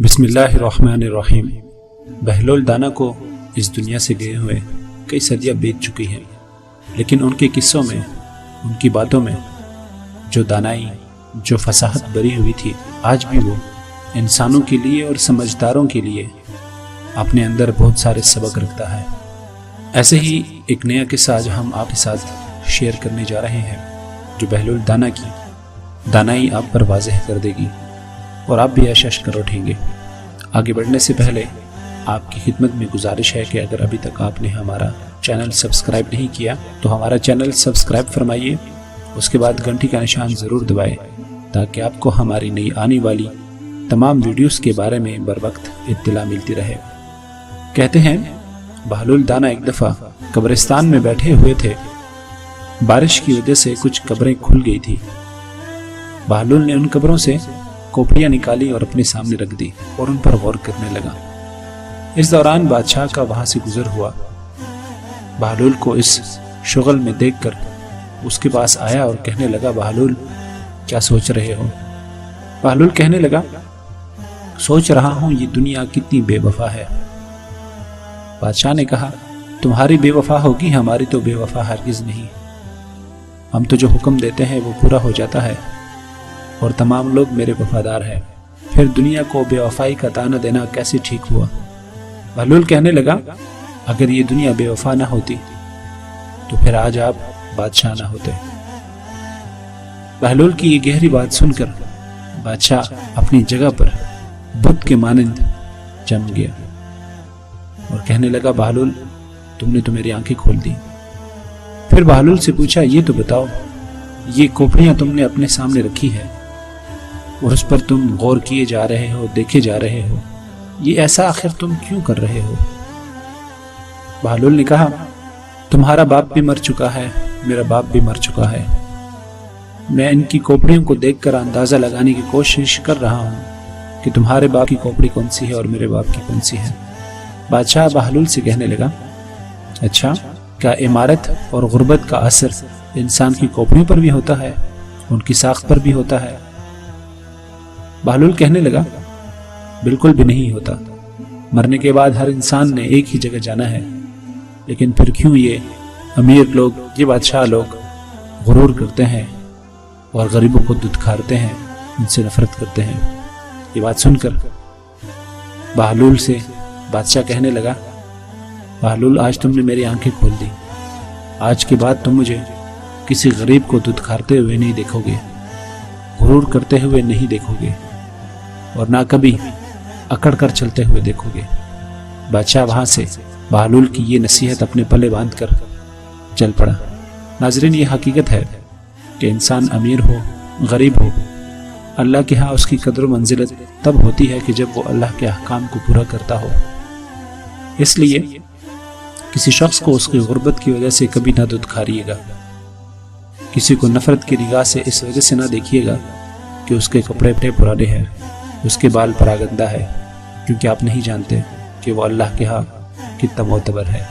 بسم اللہ الرحمن الرحیم۔ بہلول دانا کو اس دنیا سے گئے ہوئے کئی صدیاں بیت چکی ہیں، لیکن ان کے قصوں میں، ان کی باتوں میں جو دانائی، جو فصاحت بری ہوئی تھی، آج بھی وہ انسانوں کے لیے اور سمجھداروں کے لیے اپنے اندر بہت سارے سبق رکھتا ہے۔ ایسے ہی ایک نیا قصہ آج ہم آپ کے ساتھ شیئر کرنے جا رہے ہیں، جو بہلول دانا کی دانائی آپ پر واضح کر دے گی اور آپ بھی اشش کر اٹھیں گے۔ آگے بڑھنے سے پہلے آپ کی خدمت میں گزارش ہے کہ اگر ابھی تک آپ نے ہمارا چینل سبسکرائب نہیں کیا تو ہمارا چینل سبسکرائب فرمائیے، اس کے بعد گھنٹی کا نشان ضرور دبائیں تاکہ آپ کو ہماری نئی آنے والی تمام ویڈیوز کے بارے میں بر وقت اطلاع ملتی رہے۔ کہتے ہیں بہلول دانا ایک دفعہ قبرستان میں بیٹھے ہوئے تھے، بارش کی وجہ سے کچھ قبریں کھل گئی تھی۔ بہلول نے ان قبروں سے کوپڑیاں نکالی اور اپنے سامنے رکھ دی اور ان پر غور کرنے لگا۔ اس دوران بادشاہ کا وہاں سے گزر ہوا، بہلول کو اس شغل میں دیکھ کر اس کے پاس آیا اور کہنے لگا، بہلول کیا سوچ رہے ہو؟ بہلول کہنے لگا، سوچ رہا ہوں یہ دنیا کتنی بے وفا ہے۔ بادشاہ نے کہا، تمہاری بے وفا ہوگی، ہماری تو بے وفا ہرگز نہیں۔ ہم تو جو حکم دیتے ہیں وہ پورا ہو جاتا ہے اور تمام لوگ میرے وفادار ہیں، پھر دنیا کو بے وفائی کا طعنہ دینا کیسے ٹھیک ہوا؟ بہلول کہنے لگا، اگر یہ دنیا بے وفا نہ ہوتی تو پھر آج آپ بادشاہ نہ ہوتے۔ بہلول کی یہ گہری بات سن کر بادشاہ اپنی جگہ پر بت کے مانند جم گیا اور کہنے لگا، بہلول تم نے تو میری آنکھیں کھول دی۔ پھر بہلول سے پوچھا، یہ تو بتاؤ، یہ کوپڑیاں تم نے اپنے سامنے رکھی ہے اور اس پر تم غور کیے جا رہے ہو، دیکھے جا رہے ہو، یہ ایسا آخر تم کیوں کر رہے ہو؟ بہلول نے کہا، تمہارا باپ بھی مر چکا ہے، میرا باپ بھی مر چکا ہے، میں ان کی کوپڑیوں کو دیکھ کر اندازہ لگانے کی کوشش کر رہا ہوں کہ تمہارے باپ کی کوپڑی کون سی ہے اور میرے باپ کی کون سی ہے۔ بادشاہ بہلول سے کہنے لگا، اچھا، کیا عمارت اور غربت کا اثر انسان کی کوپڑیوں پر بھی ہوتا ہے، ان کی ساخت پر بھی ہوتا ہے؟ بہلول کہنے لگا، بالکل بھی نہیں ہوتا۔ مرنے کے بعد ہر انسان نے ایک ہی جگہ جانا ہے، لیکن پھر کیوں یہ امیر لوگ، یہ بادشاہ لوگ غرور کرتے ہیں اور غریبوں کو دھتکارتے ہیں، ان سے نفرت کرتے ہیں؟ یہ بات سن کر بہلول سے بادشاہ کہنے لگا، بہلول آج تم نے میری آنکھیں کھول دی، آج کے بعد تم مجھے کسی غریب کو دھتکارتے ہوئے نہیں دیکھو گے، غرور کرتے ہوئے نہیں دیکھو گے اور نہ کبھی اکڑ کر چلتے ہوئے دیکھو گے۔ بادشاہ وہاں سے بہلول کی یہ نصیحت اپنے پلے باندھ کر چل پڑا۔ ناظرین، یہ حقیقت ہے کہ انسان امیر ہو، غریب ہو، اللہ کے ہاں اس کی قدر و منزلت تب ہوتی ہے کہ جب وہ اللہ کے احکام کو پورا کرتا ہو۔ اس لیے کسی شخص کو اس کی غربت کی وجہ سے کبھی نہ دھتکاریے گا، کسی کو نفرت کی نگاہ سے اس وجہ سے نہ دیکھیے گا کہ اس کے کپڑے پرانے ہیں، اس کے بال پراگندہ ہے، کیونکہ آپ نہیں جانتے کہ وہ اللہ کے ہاں کتنا معتبر ہے۔